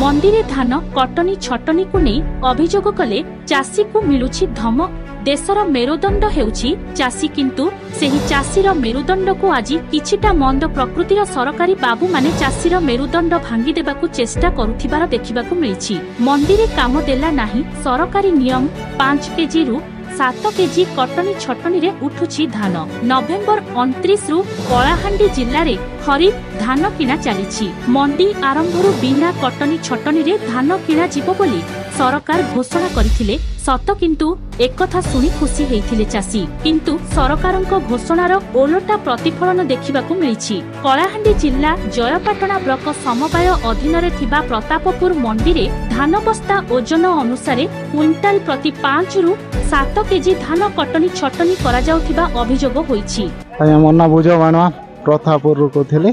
मंडी रे धान कटनी छटनी को नहीं अभियोग कले चाषी को मिलुछि धमक। देशर मेरुदंड हेउछि चाषी, किंतु सेही चाषीर मेरुदंड को आज किछिटा मंद प्रकृतिर सरकारी बाबू माने चाषीर मेरुदंड भांगी देबाकू चेष्टा करुथिबार देखिबाकू मिलिछि। मंडी रे काम देला नाही सरकारी नियम 5 केजी रु 7 केजी कटनी छटनी रे उठुछि धान। नवेम्बर 29 रु कलाहांडी जिल्ला रे खरीफ धान किना चलीछि। मंडी आरंभरु बिना कटनी छटनी रे धान किना जीवो बोली सरकार घोषणा करथिले सत, किंतु एक कथा सुनी खुशी हेइथिले चाषी, किंतु सरकारक घोषणार ओलटा प्रतिफलन देखिबाकू मिलिछि। कलाहांडी जिल्ला जयपाटना ब्लक समवाय अधीन रे थिबा प्रतापपुर मंडी रे धान बस्ता ओजन अनुसारे क्विंटाल प्रति 5 रु 7 केजी धान कटनी छटनी करा जाउथिबा अभियोग होईछि। आया मन्ना बुझो बानवा प्रतापपुर को थिले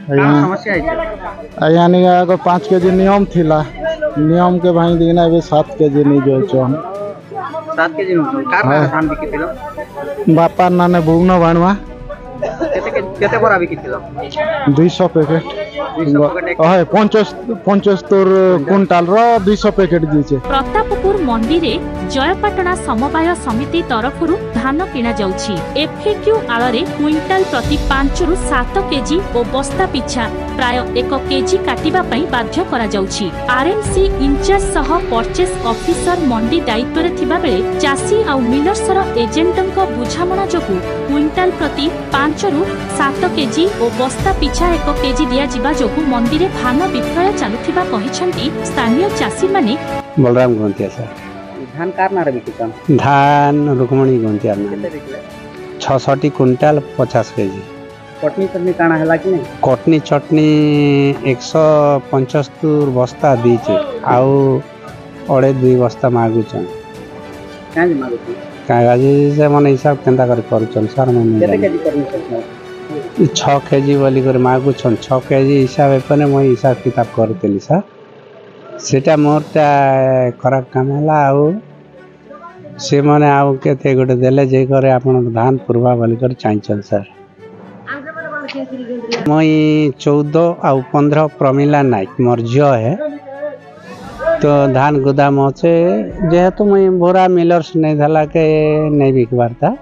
समस्या आया नि आगो 5 केजी नियम थिला, नियम के भाई दिना बे 7 केजी नि जो छन 7 केजी नो कार धान बिकिथिलो बापा नाने बुगनो बानवा केते बरा बिकिथिलो 200 पैकेट 75 क्विंटाल रो 200 पैकेट दीचे। प्रतापपुर मंडी रे जयपाटना समवाय समिति तरफरु धान किना जाउछि। एफएक्यू आଳରେ क्विंटाल प्रति 5 रु 7 केजी ओ बस्ता पिछा प्राय 1 केजी काटिबा पई बाध्य करा जाउछि। आरएमसी इंचार्ज सह परचेस ऑफिसर मंडी दायित्व रे थिबा बेले चासी आ मिलर्सर एजेंटक बुझामणा जोगु क्विंटाल प्रति 5 रु 7 केजी ओ बस्ता पिछा 1 केजी दिया जिबा जोगु मंडी रे धान विक्रय चालुथिबा कहिसंती स्थानीय चासी माने। बलराम गोंतिया सर धान कार नारे बिकितन धान रुक्मणी गोंतिया केते बिकले 660 क्विंटाल 50 केजी। कटनी चटनी काना हला कि नहीं? कटनी चटनी 175 बस्ता दीचे आउ अड़े 2 बस्ता मागुचन। काहे मागुचन? कागज से मन हिसाब केंदा कर करूचन सर मन केते केजी करनी सकना 6 केजी बोली कर मागुचन। 6 केजी हिसाब एपने म हिसाब किताब करतेली सर, सेटा मोरटा खराब काम हला आउ से माने आउ केते गोटे देले जे करे आपन धान पूर्वा बोली कर चाइचन सर। मई 14 आउ 15 प्रमिला नाइक मोर झियो है, तो धान गोदाम अच्छे जेहेतु मुई बोरा मिलर्स नहीं धला के नहीं बिकबार था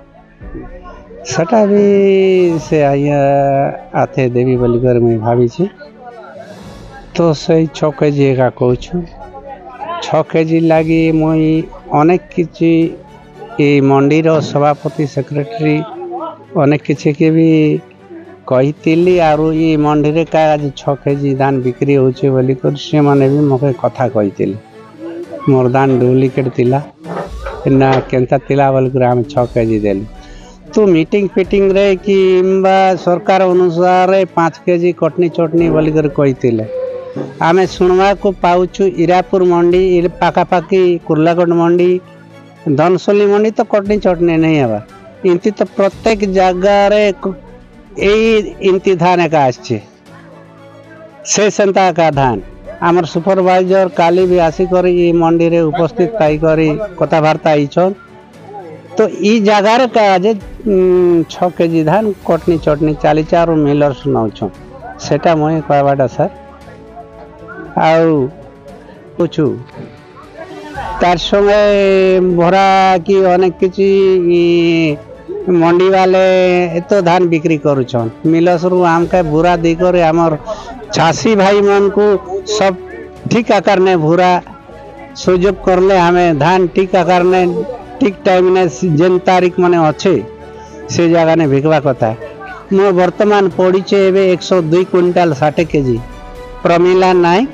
सटा भी से आइया आते देवी बोली कर मुई भाभी छी। तो सही 6 केजी का कहूँ 6 केजी लगी मुई अनेक किसी ये मंडीर सभापति सेक्रेटरी अनेक किसी के भी कही आरु ये मंडी रे का आज 6 केजी धान बिक्री होचे बोली कर से माने भी मके कथा कही मोर धान डुप्लिकेट तिला ना केनता तिला बोल कर हम 6 केजी देलु। तो मीटिंग फिटिंग रे कि सरकार अनुसार 5 केजी कटनी चटनी बोली कर कही आमे सुनवा को पाउछु। इरापुर मंडी पाखापाखि कुर्लागढ़ मंडी धनसोली मंडी तो कटनी चटनी नहीं हवा, इनती तो प्रत्येक जगह रे इनती धान एका आछे से सेंता का धान आमर सुपरवाइजर काली भी आसी कर ई मंडी रे उपस्थित ताई करी कथाबार्ता आईछन। तो ई जगह रे का आज 6 केजी धान कटनी चटनी 44 मिलर्स नौछन सेटा मोय कहबाटा सर। आउ पूछू तार संगे भरा कि अनेक किसी मंडी वाले तो धान बिक्री करुछन मिलस रु हमके बुरा देकर हमर चासी भाई मन को सब ठीक आकार ने भूरा सुजोग करले हमें धान ठीक आकार ने ठीक टाइम ने जेन तारीख माने अच्छे से जगह ने बिकवा कथा। मोर वर्तमान पड़ी छे एबे 102 क्विंटाल 60 केजी प्रमिला नाइक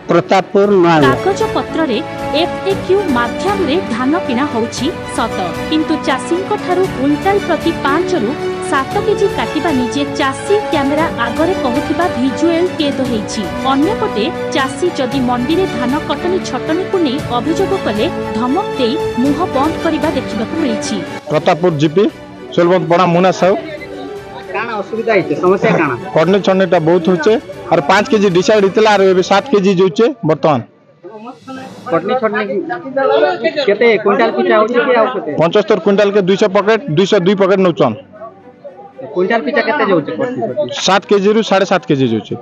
प्रतापपुर कागज पत्र रे एफएक्यू माध्यम रे धान किना होउछि सत, किंतु चाषीक ठारू क्विंटाल प्रति 5 रु 7 केजी काटिबा निजे चाषी कैमेरा आगरे कहूथिबा विजुअल केद हेछि। अन्यपटे चाषी जदि मंडी रे धान कटनी छटनी को नै अभियोग कले धमक देई मुह बंद करबा देखिबाकू मिलिछि। प्रतापपुर जीपी सोलबंत बड़ा मुना साहू काना असुविधा हिते समस्या काना कटनी छटनीटा बहुत होचे और 5 केजी डिसाइड हितला और एबे 7 केजी जोचे वर्तमान कटनी छटनी केते क्विंटाल पिछा होचे कि आउ केते 75 क्विंटाल के 200 पैकेट 202 पैकेट नौचन क्विंटाल पिछा केते जोचे कटनी 7 केजी रु 7.5 केजी जोचे।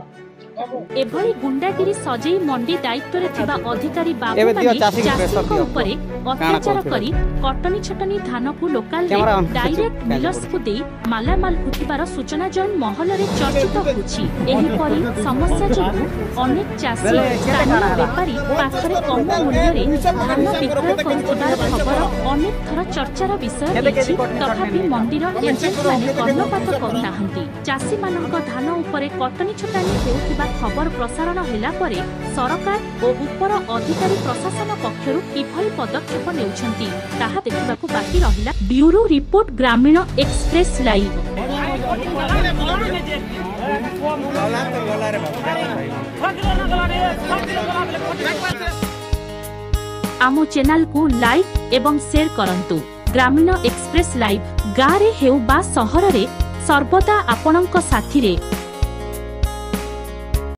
एभली गुंडागिरी सजेई मंडी दायित्व रे थिबा अधिकारी बाबू एबे दियो माने चासी के प्रेशर चाषीको दियो। उपरे अत्याचार करी कटनी छटनी धान को लोकल रे कैमरा on डायरेक्ट करछु, मिलर्स को देई मालामाल हुथिबार सूचना जन महल रे चर्चित होछि। एही परि समस्या जोगु अनेक चाषी स्थानीय व्यापारी पाखरे कम मूल्य रे धान विक्रय करथिबार खबर अनेक थर चर्चार विषय होछि। तथापि मंडीर एजेंट माने कर्णपात करुनाहंती। चाषी मानक धान उपरे कटनी छटानी हेउथिबा खबर प्रसारण होला परे सरकार ओ उपर अधिकारी प्रशासन पक्षरु किभली पदक्षेप नेउछंती ताहा देखिबाकू बाकी रहिला। ब्यूरो रिपोर्ट ग्रामीण एक्सप्रेस लाइव। आमो चैनल को लाइक एवं शेयर करंतु। ग्रामीण एक्सप्रेस लाइव गाँव रे हेउ बा सहर रे सर्वदा आपणक साथी रे